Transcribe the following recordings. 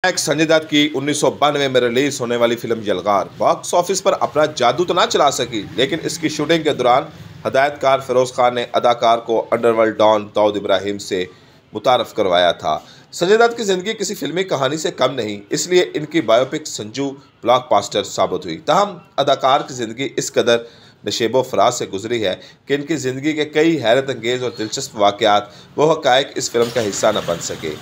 संजय दत्त की 1992 में रिलीज होने वाली फिल्म यलगार बॉक्स ऑफिस पर अपना जादू तो ना चला सकी, लेकिन इसकी शूटिंग के दौरान हदायतकार फिरोज खान ने अदाकार को अंडरवर्ल्ड डॉन दाऊद इब्राहिम से मुतारफ करवाया था। संजय दत्त की जिंदगी किसी फिल्मी कहानी से कम नहीं, इसलिए इनकी बायोपिक संजू ब्लॉकबस्टर साबित हुई। ताहम अदाकार की जिंदगी इस कदर नशेबो फराज से गुजरी है कि इनकी ज़िंदगी के कई हैरत अंगेज़ और दिलचस्प वाक़यात वो हक़ाइक़ इस फिल्म का हिस्सा न बन सके।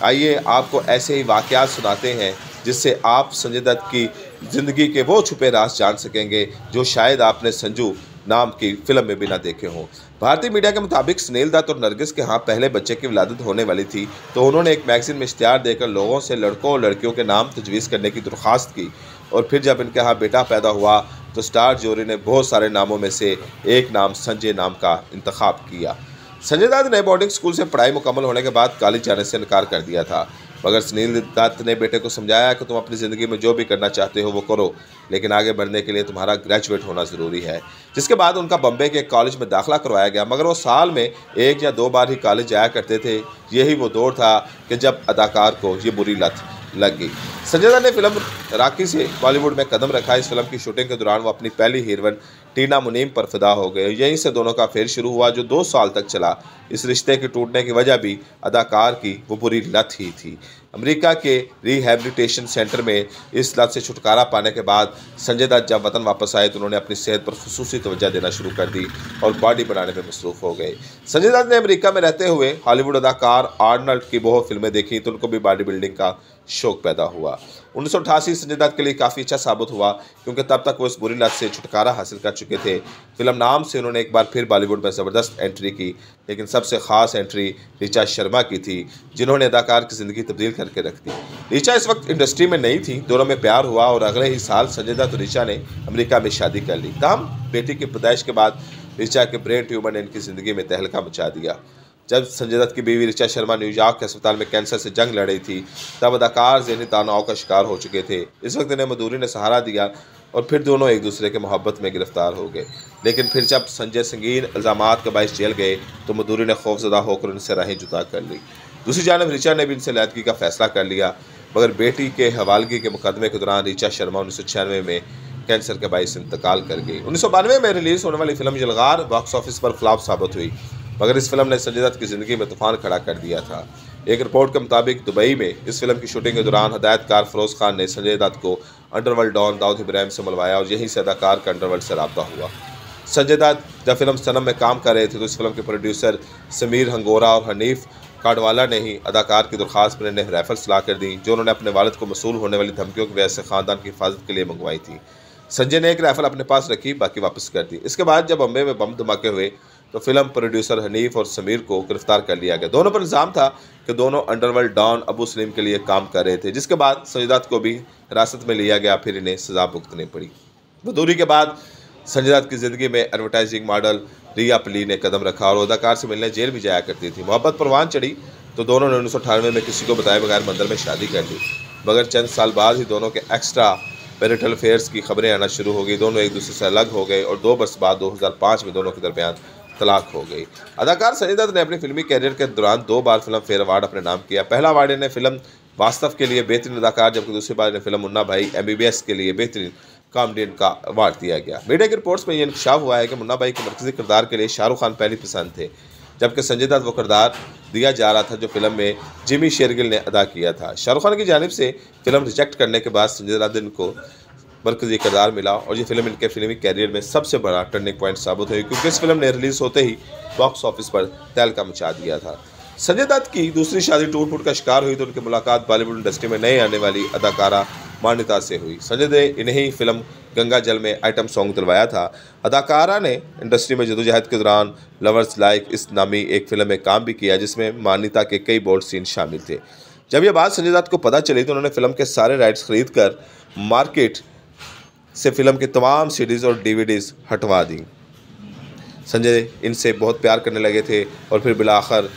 आइए आपको ऐसे ही वाक़यात सुनाते हैं जिससे आप संजय दत्त की ज़िंदगी के वो छुपे राज जान सकेंगे जो शायद आपने संजू नाम की फिल्म में भी ना देखे हों। भारतीय मीडिया के मुताबिक सुनील दत्त और नरगिस के यहाँ पहले बच्चे की विलादत होने वाली थी, तो उन्होंने एक मैगजीन में इश्तिहार देकर लोगों से लड़कों और लड़कियों के नाम तजवीज़ करने की दरख्वास्त की, और फिर जब इनके यहाँ बेटा पैदा हुआ तो स्टार जोरी ने बहुत सारे नामों में से एक नाम संजय नाम का इंतखाब किया। संजय दत्त ने बोर्डिंग स्कूल से पढ़ाई मुकम्मल होने के बाद कॉलेज जाने से इनकार कर दिया था, मगर सुनील दत्त ने बेटे को समझाया कि तुम अपनी ज़िंदगी में जो भी करना चाहते हो वो करो, लेकिन आगे बढ़ने के लिए तुम्हारा ग्रेजुएट होना ज़रूरी है। जिसके बाद उनका बम्बई के कॉलेज में दाखिला करवाया गया, मगर वो साल में 1 या 2 बार ही कॉलेज जाया करते थे। यही वो दौर था कि जब अदाकार को ये बुरी लत लग गई। संजय दत्त ने फिल्म रॉकी से बॉलीवुड में कदम रखा। इस फिल्म की शूटिंग के दौरान वो अपनी पहली हीरोइन टीना मुनीम पर फिदा हो गए। यहीं से दोनों का फेर शुरू हुआ जो 2 साल तक चला। इस रिश्ते के टूटने की वजह भी अदाकार की वो बुरी लत ही थी। अमेरिका के रिहैबिलिटेशन सेंटर में इस लत से छुटकारा पाने के बाद संजय दत्त जब वतन वापस आए तो उन्होंने अपनी सेहत पर खुसूसी तवज्जो देना शुरू कर दी और बॉडी बनाने में मसरूफ़ हो गए। संजय दत्त ने अमेरिका में रहते हुए हॉलीवुड अदाकार आर्नल्ड की बहुत फिल्में देखी तो उनको भी बॉडी बिल्डिंग का शौक पैदा हुआ। 1988 संजय दत्त के लिए काफ़ी अच्छा साबित हुआ, क्योंकि तब तक वो इस बुरी लत से छुटकारा हासिल कर चुके थे। फिल्म नाम से उन्होंने एक बार फिर बॉलीवुड में ज़बरदस्त एंट्री की, लेकिन सबसे ख़ास एंट्री ऋचा शर्मा की थी, जिन्होंने अदाकार की ज़िंदगी तब्दील करके रख दी। ऋचा इस वक्त इंडस्ट्री में नहीं थी, दोनों में प्यार हुआ और अगले ही साल संजय दत्त और ऋचा ने अमेरिका में शादी कर ली। तमाम बेटी की पैदाइश के बाद ऋचा के ब्रेन ट्यूमर ने इनकी ज़िंदगी में तहलका मचा दिया। जब संजय दत्त की बीवी ऋचा शर्मा न्यूयॉर्क के अस्पताल में कैंसर से जंग लड़ रही थी, तब अदाकार ज़हनी तनाव का शिकार हो चुके थे। इस वक्त इन्हें मधुरी ने सहारा दिया और फिर दोनों एक दूसरे के मोहब्बत में गिरफ्तार हो गए। लेकिन फिर जब संजय संगीन इल्ज़ामात के बायस जेल गए तो मधुरी ने खौफजदा होकर उनसे राहें जुदा कर ली। दूसरी जानब ऋचा ने भी इनसे अलहदगी का फैसला कर लिया, मगर बेटी के हवालगी के मुकदमे के दौरान ऋचा शर्मा 1996 में कैंसर के बायस इंतकाल कर गई। 1992 में रिलीज़ होने वाली फिल्म यलगार बॉक्स ऑफिस पर फ्लॉप साबित हुई, मगर इस फिल्म ने संजय दत्त की ज़िंदगी में तूफान खड़ा कर दिया था। एक रिपोर्ट के मुताबिक दुबई में इस फिल्म की शूटिंग के दौरान हदायतकार फिरोज खान ने संजय दत्त को अंडरवर्ल्ड डॉन दाऊद इब्राहिम से मिलवाया और यहीं से अदाकार का अंडरवर्ल्ड से राब्ता हुआ। संजय दत्त जब फिल्म सनम में काम कर रहे थे तो इस फिल्म के प्रोड्यूसर समीर हंगोरा और हनीफ काडवाला ने ही अदाकार की दरख्वास्त पर इन्हें राइफल्स ला कर दी, जो उन्होंने अपने वालिद को मसूल होने वाली धमकियों की वजह से ख़ानदान की हिफाजत के लिए मंगवाई थी। संजय ने एक राइफल अपने पास रखी, बाकी वापस कर दी। इसके बाद जब बम्बई में बम धमाके हुए तो फिल्म प्रोड्यूसर हनीफ और समीर को गिरफ्तार कर लिया गया। दोनों पर इल्ज़ाम था कि दोनों अंडरवर्ल्ड डॉन अबू सलीम के लिए काम कर रहे थे, जिसके बाद संजय दत्त को भी हिरासत में लिया गया, फिर इन्हें सज़ा भुगतनी पड़ी। मधुरी के बाद संजय दत्त की ज़िंदगी में एडवर्टाइजिंग मॉडल रिया पली ने कदम रखा और अदाकार से मिलने जेल भी जाया करती थी। मोहब्बत परवान चढ़ी तो दोनों ने 1998 में किसी को बताए बगैर मंदिर में शादी कर ली, मगर चंद साल बाद ही दोनों के एक्स्ट्रा मैरिटल अफेयर्स की खबरें आना शुरू हो गई। दोनों एक दूसरे से अलग हो गए और 2 बरस बाद 2005 में दोनों के दरमियान तलाक हो गई। अदाकार संजय दत्त ने अपनी फिल्मी कैरियर के दौरान 2 बार फिल्म फेयर अवार्ड अपने नाम किया। पहला अवार्ड इन्हें फिल्म वास्तव के लिए बेहतरीन अदाकार, जबकि दूसरी बार इन्हें फिल्म मुन्ना भाई MBBS के लिए बेहतरीन कॉमेडियन का अवार्ड दिया गया। मीडिया की रिपोर्ट्स में यह इंकशाफ हुआ है कि मुन्ना भाई के मरकजी किरदार के लिए शाहरुख खान पहली पसंद थे, जबकि संजय दत्त वो किरदार दिया जा रहा था जो फिल्म में जिमी शेरगिल ने अदा किया था। शाहरुख खान की जानिब से फिल्म रिजेक्ट करने के बाद संजय दत्त को मरकजी किरदार मिला और ये फिल्म इनके फिल्मी कैरियर में सबसे बड़ा टर्निंग पॉइंट साबित हुई, क्योंकि इस फिल्म ने रिलीज़ होते ही बॉक्स ऑफिस पर तहलका मचा दिया था। संजय दत्त की दूसरी शादी टूट फूट का शिकार हुई तो उनकी मुलाकात बॉलीवुड इंडस्ट्री में नई आने वाली अदाकारा मान्यता से हुई। संजय ने इन्हें फिल्म गंगा जल में आइटम सॉन्ग दिलवाया था। अदाकारा ने इंडस्ट्री में जदोजहद के दौरान लवर्स लाइक इस नामी एक फिल्म में काम भी किया, जिसमें मान्यता के कई बोल्ड सीन शामिल थे। जब यह बात संजय दत्त को पता चली तो उन्होंने फिल्म के सारे राइट्स खरीद कर मार्केट से फिल्म के तमाम CDs और DVDs हटवा दी। संजय इनसे बहुत प्यार करने लगे थे और फिर बिलाखिर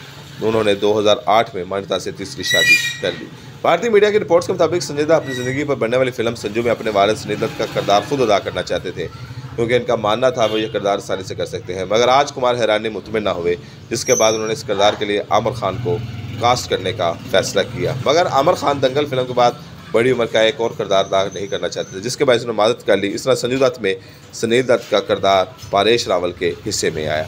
उन्होंने 2008 में मान्यता से तीसरी शादी कर ली। भारतीय मीडिया की रिपोर्ट्स के मुताबिक संजय दत्त अपनी ज़िंदगी पर बनने वाली फिल्म संजू में अपने वालिद सुनील दत्त का किरदार खुद अदा करना चाहते थे, क्योंकि इनका मानना था वो ये किरदार आसानी से कर सकते हैं। मगर राजकुमार हैरानी मुतमिन ना हुए, जिसके बाद उन्होंने इस किरदार के लिए आमिर खान को कास्ट करने का फैसला किया। मगर आमिर खान दंगल फिल्म के बाद बड़ी उम्र का एक और किरदार अदा नहीं करना चाहते थे, जिसके बाद उन्होंने मदद कर ली। इस तरह संजू दत्त में सुनील दत्त का किरदार पारेश रावल के हिस्से में आया।